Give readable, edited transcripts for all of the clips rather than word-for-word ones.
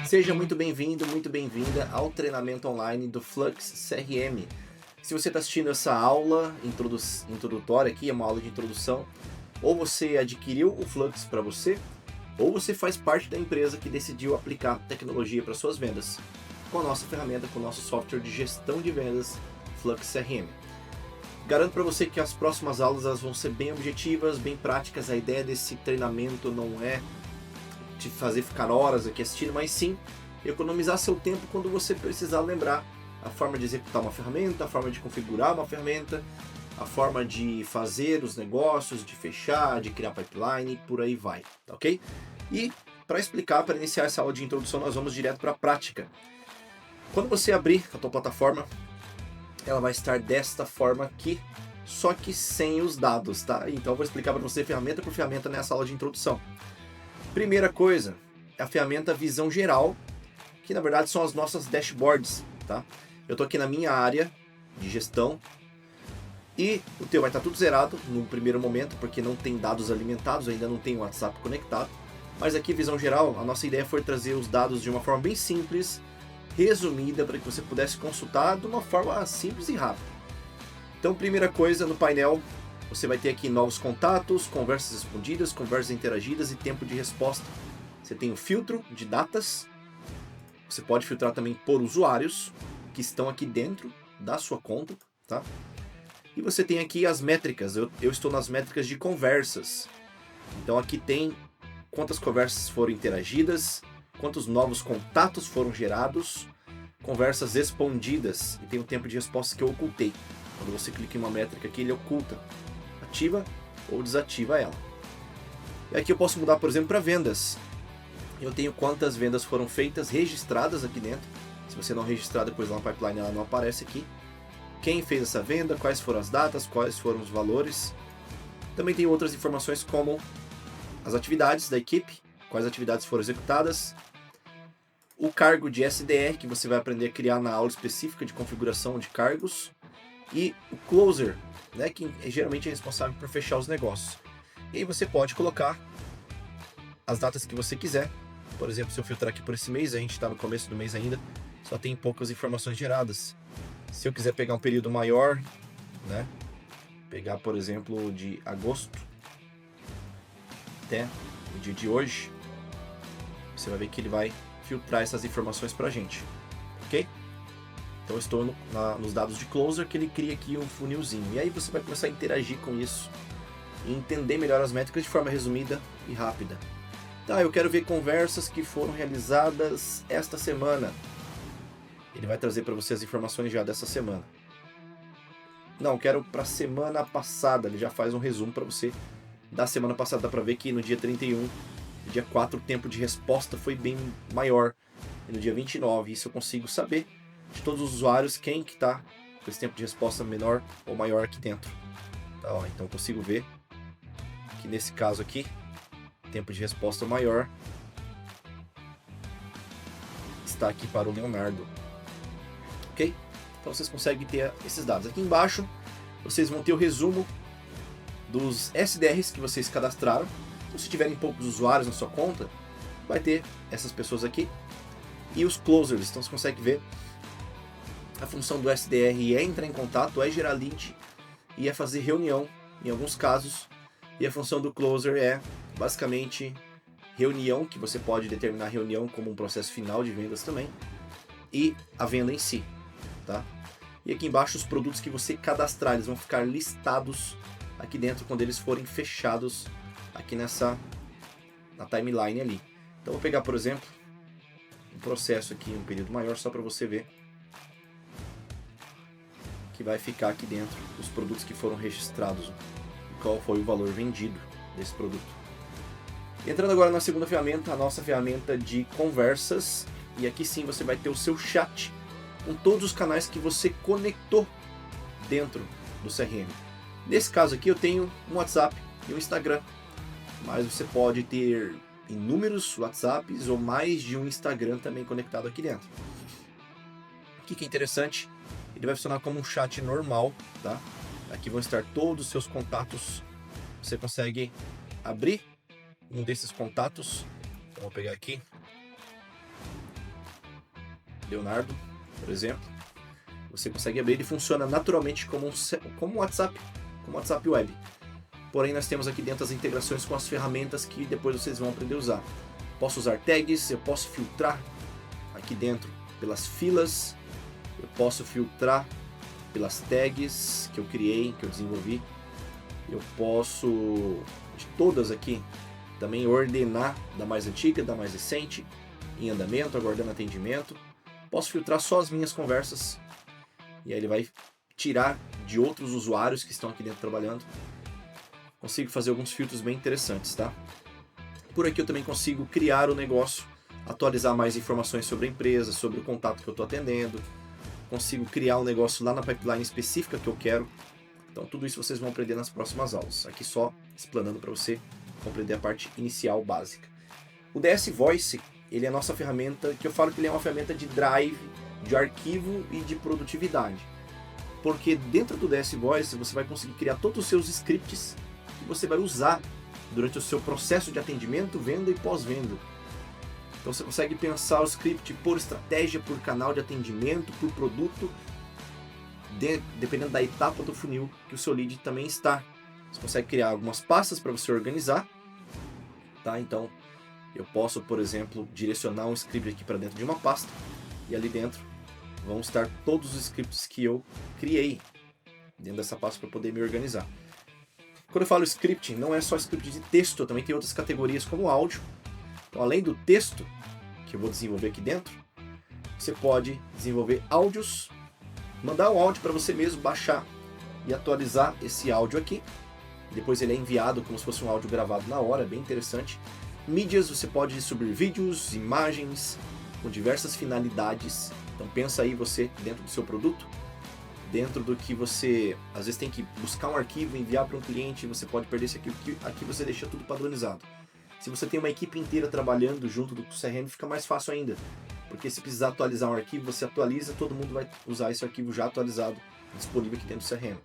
Seja muito bem-vindo, muito bem-vinda ao treinamento online do Flux CRM. Se você está assistindo essa aula introdutória aqui, é uma aula de introdução, ou você adquiriu o Flux para você, ou você faz parte da empresa que decidiu aplicar tecnologia para suas vendas com a nossa ferramenta, com o nosso software de gestão de vendas, Flux CRM. Garanto para você que as próximas aulas elas vão ser bem objetivas, bem práticas. A ideia desse treinamento não é te fazer ficar horas aqui assistindo, mas sim economizar seu tempo quando você precisar lembrar a forma de executar uma ferramenta, a forma de configurar uma ferramenta, a forma de fazer os negócios, de fechar, de criar pipeline, por aí vai, tá ok? E para explicar, para iniciar essa aula de introdução, nós vamos direto para a prática. Quando você abrir a tua plataforma, ela vai estar desta forma aqui, só que sem os dados, tá? Então eu vou explicar para você ferramenta por ferramenta nessa aula de introdução. Primeira coisa, é a ferramenta Visão Geral, que na verdade são as nossas dashboards, tá? Eu tô aqui na minha área de gestão e o teu vai estar tudo zerado no primeiro momento, porque não tem dados alimentados, ainda não tem o WhatsApp conectado. Mas aqui, Visão Geral, a nossa ideia foi trazer os dados de uma forma bem simples, resumida, para que você pudesse consultar de uma forma simples e rápida. Então, primeira coisa, no painel, você vai ter aqui novos contatos, conversas respondidas, conversas interagidas e tempo de resposta. Você tem o filtro de datas, você pode filtrar também por usuários que estão aqui dentro da sua conta, tá? E você tem aqui as métricas, eu estou nas métricas de conversas. Então aqui tem quantas conversas foram interagidas, quantos novos contatos foram gerados, conversas respondidas, e tem o tempo de resposta que eu ocultei. Quando você clica em uma métrica aqui, ele oculta, ativa ou desativa ela. E aqui eu posso mudar, por exemplo, para vendas. Eu tenho quantas vendas foram feitas, registradas aqui dentro. Se você não registrar depois lá no pipeline, ela não aparece aqui. Quem fez essa venda, quais foram as datas, quais foram os valores. Também tem outras informações como as atividades da equipe, quais atividades foram executadas, o cargo de SDR, que você vai aprender a criar na aula específica de configuração de cargos, e o closer, né, que geralmente é responsável por fechar os negócios. E aí você pode colocar as datas que você quiser. Por exemplo, se eu filtrar aqui por esse mês, a gente está no começo do mês ainda, só tem poucas informações geradas. Se eu quiser pegar um período maior, né, pegar, por exemplo, de agosto até o dia de hoje, você vai ver que ele vai filtrar essas informações para a gente, ok? Então eu estou nos dados de closer, que ele cria aqui um funilzinho. E aí você vai começar a interagir com isso e entender melhor as métricas de forma resumida e rápida. Tá, eu quero ver conversas que foram realizadas esta semana. Ele vai trazer para você as informações já dessa semana. Não, quero para a semana passada. Ele já faz um resumo para você da semana passada. Dá para ver que no dia 31, no dia 4, o tempo de resposta foi bem maior. E no dia 29, isso eu consigo saber de todos os usuários quem que está com esse tempo de resposta menor ou maior aqui dentro. Tá, ó, então eu consigo ver que nesse caso aqui, tempo de resposta maior está aqui para o Leonardo. Ok? Então vocês conseguem ter esses dados. Aqui embaixo vocês vão ter o resumo dos SDRs que vocês cadastraram. Então, se tiverem poucos usuários na sua conta, vai ter essas pessoas aqui. E os closers, então você consegue ver a função do SDR é entrar em contato, é gerar lead e é fazer reunião em alguns casos. E a função do closer é basicamente reunião, que você pode determinar a reunião como um processo final de vendas também, e a venda em si, tá? E aqui embaixo os produtos que você cadastrar, eles vão ficar listados aqui dentro quando eles forem fechados aqui na timeline ali. Então vou pegar, por exemplo, um processo aqui, um período maior, só para você ver que vai ficar aqui dentro os produtos que foram registrados, qual foi o valor vendido desse produto. Entrando agora na segunda ferramenta, a nossa ferramenta de conversas, e aqui sim você vai ter o seu chat com todos os canais que você conectou dentro do CRM. Nesse caso aqui eu tenho um WhatsApp e um Instagram, mas você pode ter inúmeros WhatsApps ou mais de um Instagram também conectado aqui dentro. O que é interessante, ele vai funcionar como um chat normal, tá? Aqui vão estar todos os seus contatos. Você consegue abrir um desses contatos. Então, vou pegar aqui. Leonardo, por exemplo. Você consegue abrir, ele funciona naturalmente como um WhatsApp, como WhatsApp Web. Porém, nós temos aqui dentro as integrações com as ferramentas que depois vocês vão aprender a usar. Posso usar tags, eu posso filtrar aqui dentro pelas filas, eu posso filtrar pelas tags que eu criei, que eu desenvolvi. Eu posso, de todas aqui, também ordenar da mais antiga, da mais recente, em andamento, aguardando atendimento. Posso filtrar só as minhas conversas, e aí ele vai tirar de outros usuários que estão aqui dentro trabalhando. Consigo fazer alguns filtros bem interessantes, tá? Por aqui eu também consigo criar o negócio, atualizar mais informações sobre a empresa, sobre o contato que eu estou atendendo. Consigo criar um negócio lá na pipeline específica que eu quero. Então tudo isso vocês vão aprender nas próximas aulas. Aqui só explanando para você compreender a parte inicial básica. O DS Voice, ele é a nossa ferramenta, que eu falo que ele é uma ferramenta de drive, de arquivo e de produtividade. Porque dentro do DS Voice você vai conseguir criar todos os seus scripts que você vai usar durante o seu processo de atendimento, venda e pós-venda. Então você consegue pensar o script por estratégia, por canal de atendimento, por produto, dependendo da etapa do funil que o seu lead também está. Você consegue criar algumas pastas para você organizar, tá? Então eu posso, por exemplo, direcionar um script aqui para dentro de uma pasta, e ali dentro vão estar todos os scripts que eu criei dentro dessa pasta para poder me organizar. Quando eu falo script, não é só script de texto, também tem outras categorias como áudio. Então, além do texto que eu vou desenvolver aqui dentro, você pode desenvolver áudios, mandar um áudio para você mesmo baixar e atualizar esse áudio aqui. Depois ele é enviado como se fosse um áudio gravado na hora, é bem interessante. Mídias, você pode subir vídeos, imagens, com diversas finalidades. Então pensa aí você dentro do seu produto, dentro do que você às vezes tem que buscar um arquivo, enviar para um cliente, você pode perder esse arquivo, aqui você deixa tudo padronizado. Se você tem uma equipe inteira trabalhando junto do CRM, fica mais fácil ainda, porque se precisar atualizar um arquivo, você atualiza, todo mundo vai usar esse arquivo já atualizado, disponível aqui dentro do CRM.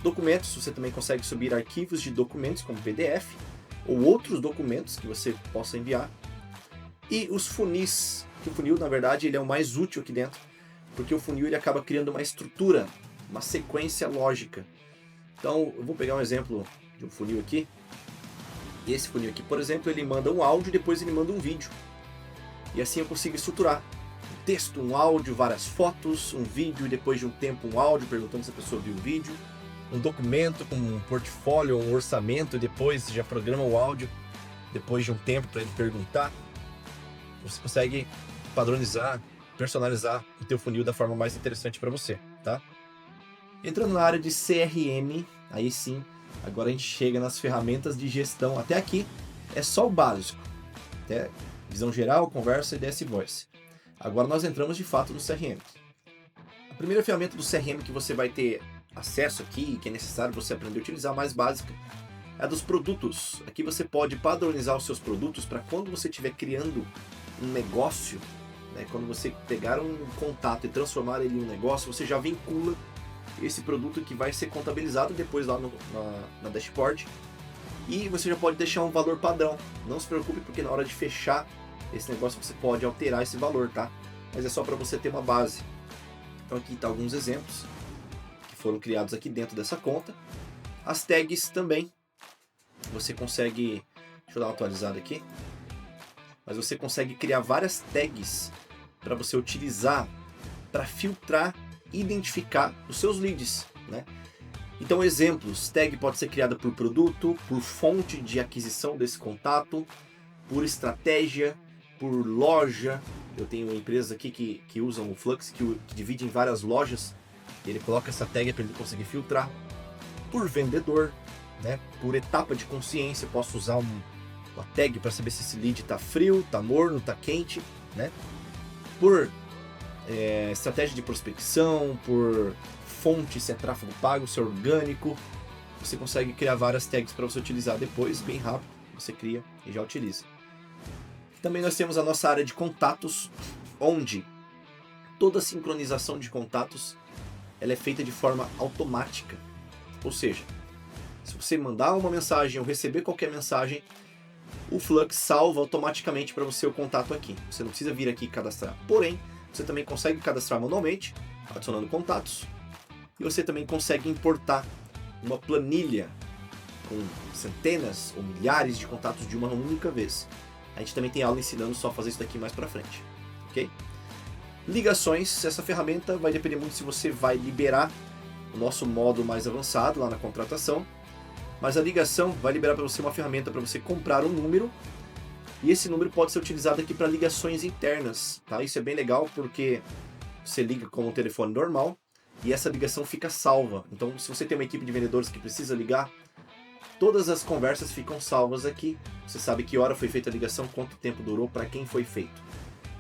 Documentos, você também consegue subir arquivos de documentos como PDF ou outros documentos que você possa enviar. E os funis, que o funil na verdade ele é o mais útil aqui dentro, porque o funil ele acaba criando uma estrutura, uma sequência lógica. Então eu vou pegar um exemplo de um funil aqui. Esse funil aqui, por exemplo, ele manda um áudio e depois ele manda um vídeo. E assim eu consigo estruturar um texto, um áudio, várias fotos, um vídeo e depois de um tempo um áudio perguntando se a pessoa viu o vídeo. Um documento com um portfólio, um orçamento e depois já programa o áudio depois de um tempo para ele perguntar. Você consegue padronizar, personalizar o teu funil da forma mais interessante para você, tá? Entrando na área de CRM, aí sim, agora a gente chega nas ferramentas de gestão. Até aqui é só o básico, até visão geral, conversa e DS Voice. Agora nós entramos de fato no CRM. A primeira ferramenta do CRM que você vai ter acesso aqui, que é necessário você aprender a utilizar, a mais básica, é a dos produtos. Aqui você pode padronizar os seus produtos para quando você estiver criando um negócio, né, quando você pegar um contato e transformar ele em um negócio, você já vincula esse produto que vai ser contabilizado depois lá na dashboard, e você já pode deixar um valor padrão. Não se preocupe, porque na hora de fechar esse negócio você pode alterar esse valor, tá? Mas é só para você ter uma base. Então aqui tá alguns exemplos que foram criados aqui dentro dessa conta. As tags também, você consegue, deixa eu dar uma atualizada aqui, mas você consegue criar várias tags para você utilizar para filtrar e identificar os seus leads, né? Então, exemplos: tag pode ser criada por produto, por fonte de aquisição desse contato, por estratégia, por loja. Eu tenho empresas aqui que usam o Flux, que divide em várias lojas, ele coloca essa tag para ele conseguir filtrar. Por vendedor, né? Por etapa de consciência, eu posso usar uma tag para saber se esse lead está frio, está morno, está quente, né? Por estratégia de prospecção, por fonte, se é tráfego pago, se é orgânico. Você consegue criar várias tags para você utilizar depois, bem rápido, você cria e já utiliza. Também nós temos a nossa área de contatos, onde toda a sincronização de contatos ela é feita de forma automática. Ou seja, se você mandar uma mensagem ou receber qualquer mensagem, o Flux salva automaticamente para você o contato aqui. Você não precisa vir aqui e cadastrar. Porém, Você também consegue cadastrar manualmente, adicionando contatos. E você também consegue importar uma planilha com centenas ou milhares de contatos de uma única vez. A gente também tem aula ensinando só a fazer isso daqui mais pra frente, ok? Ligações, essa ferramenta vai depender muito se você vai liberar o nosso modo mais avançado lá na contratação, mas a ligação vai liberar para você uma ferramenta para você comprar um número, e esse número pode ser utilizado aqui para ligações internas, tá? Isso é bem legal porque você liga com um telefone normal e essa ligação fica salva. Então, se você tem uma equipe de vendedores que precisa ligar, todas as conversas ficam salvas aqui. Você sabe que hora foi feita a ligação, quanto tempo durou, para quem foi feito.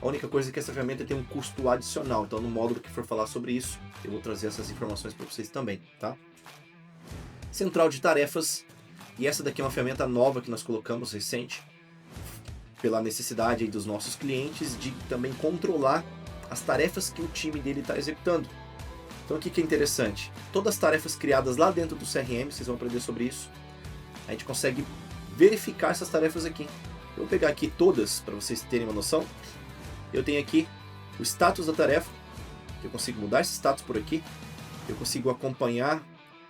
A única coisa é que essa ferramenta tem um custo adicional, então no módulo que for falar sobre isso, eu vou trazer essas informações para vocês também, tá? Central de tarefas, e essa daqui é uma ferramenta nova que nós colocamos, recente, pela necessidade aí dos nossos clientes de também controlar as tarefas que o time dele está executando. Então o que é interessante? Todas as tarefas criadas lá dentro do CRM, vocês vão aprender sobre isso, a gente consegue verificar essas tarefas aqui. Eu vou pegar aqui todas para vocês terem uma noção. Eu tenho aqui o status da tarefa, que eu consigo mudar esse status por aqui, eu consigo acompanhar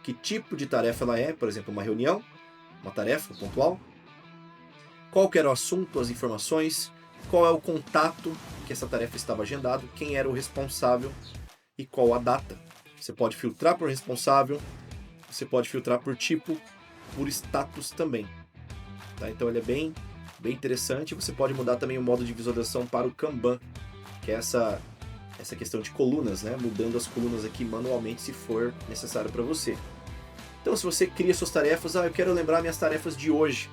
que tipo de tarefa ela é, por exemplo, uma reunião, uma tarefa pontual, qual que era o assunto, as informações, qual é o contato que essa tarefa estava agendado, quem era o responsável e qual a data. Você pode filtrar por responsável, você pode filtrar por tipo, por status também. Tá? Então ele é bem interessante. Você pode mudar também o modo de visualização para o Kanban, que é essa questão de colunas, né? Mudando as colunas aqui manualmente se for necessário para você. Então se você cria suas tarefas, eu quero lembrar minhas tarefas de hoje.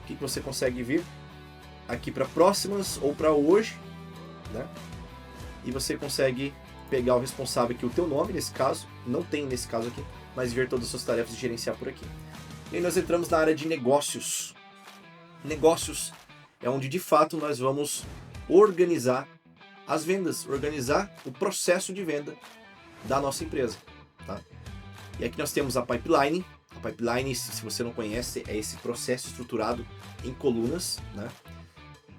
O que você consegue vir aqui para próximas ou para hoje, né? E você consegue pegar o responsável aqui, o teu nome nesse caso, não tem nesse caso aqui, mas ver todas as suas tarefas e gerenciar por aqui. E aí nós entramos na área de negócios. Negócios é onde de fato nós vamos organizar as vendas, organizar o processo de venda da nossa empresa, tá? E aqui nós temos a pipeline. A pipeline, se você não conhece, é esse processo estruturado em colunas, né?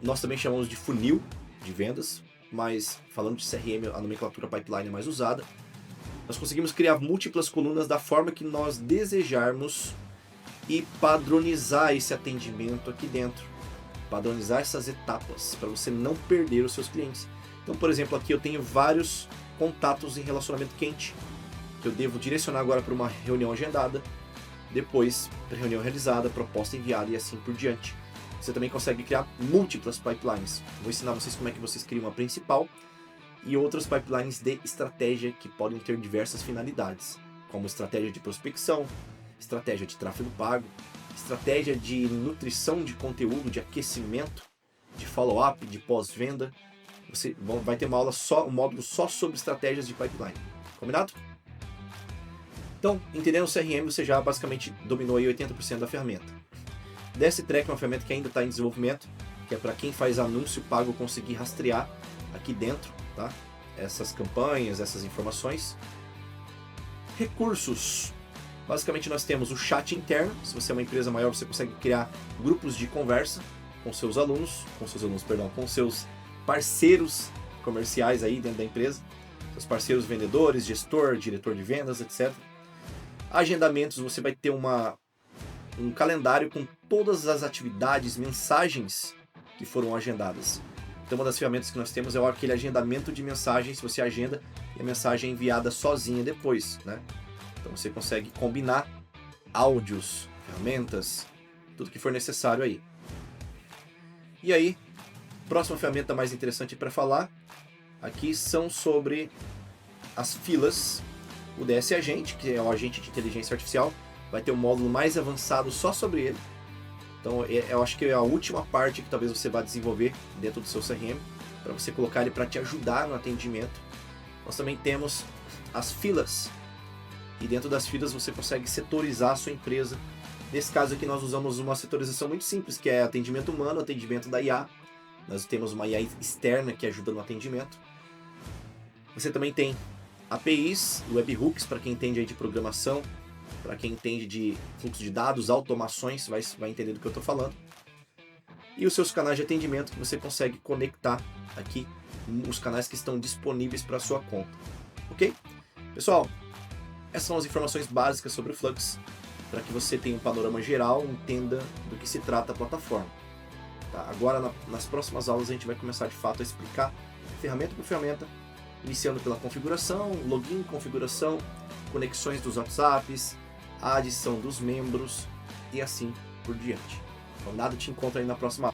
Nós também chamamos de funil de vendas, mas falando de CRM, a nomenclatura pipeline é mais usada. Nós conseguimos criar múltiplas colunas da forma que nós desejarmos e padronizar esse atendimento aqui dentro, padronizar essas etapas para você não perder os seus clientes. Então, por exemplo, aqui eu tenho vários contatos em relacionamento quente que eu devo direcionar agora para uma reunião agendada, depois para reunião realizada, proposta enviada e assim por diante. Você também consegue criar múltiplas pipelines. Vou ensinar vocês como é que vocês criam uma principal e outras pipelines de estratégia que podem ter diversas finalidades, como estratégia de prospecção, estratégia de tráfego pago, estratégia de nutrição de conteúdo, de aquecimento, de follow-up, de pós-venda. Você vai ter uma aula um módulo só sobre estratégias de pipeline. Combinado? Então, entendendo o CRM, você já basicamente dominou aí 80% da ferramenta. DSTrack é uma ferramenta que ainda está em desenvolvimento, que é para quem faz anúncio pago conseguir rastrear aqui dentro, tá? Essas campanhas, essas informações. Recursos. Basicamente nós temos o chat interno. Se você é uma empresa maior, você consegue criar grupos de conversa com seus parceiros comerciais aí dentro da empresa, seus parceiros vendedores, gestor, diretor de vendas, etc. Agendamentos, você vai ter um calendário com todas as atividades, mensagens que foram agendadas. Então uma das ferramentas que nós temos é aquele agendamento de mensagens, você agenda e a mensagem é enviada sozinha depois, né? Então você consegue combinar áudios, ferramentas, tudo que for necessário aí. E aí, próxima ferramenta mais interessante para falar aqui são sobre as filas. O DS Agente, que é o agente de inteligência artificial, vai ter um módulo mais avançado só sobre ele. Então eu acho que é a última parte que talvez você vá desenvolver dentro do seu CRM, para você colocar ele para te ajudar no atendimento. Nós também temos as filas, e dentro das filas você consegue setorizar a sua empresa. Nesse caso aqui nós usamos uma setorização muito simples, que é atendimento humano, atendimento da IA. Nós temos uma IA externa que ajuda no atendimento. Você também tem APIs, webhooks para quem entende aí de programação, para quem entende de fluxo de dados, automações, vai entender do que eu estou falando. E os seus canais de atendimento que você consegue conectar aqui os canais que estão disponíveis para sua conta, ok? Pessoal, essas são as informações básicas sobre o Flux, para que você tenha um panorama geral, entenda do que se trata a plataforma. Tá? Agora, nas próximas aulas, a gente vai começar de fato a explicar ferramenta por ferramenta, iniciando pela configuração, login, configuração, conexões dos WhatsApps, a adição dos membros e assim por diante. Então, nada te encontra aí na próxima aula.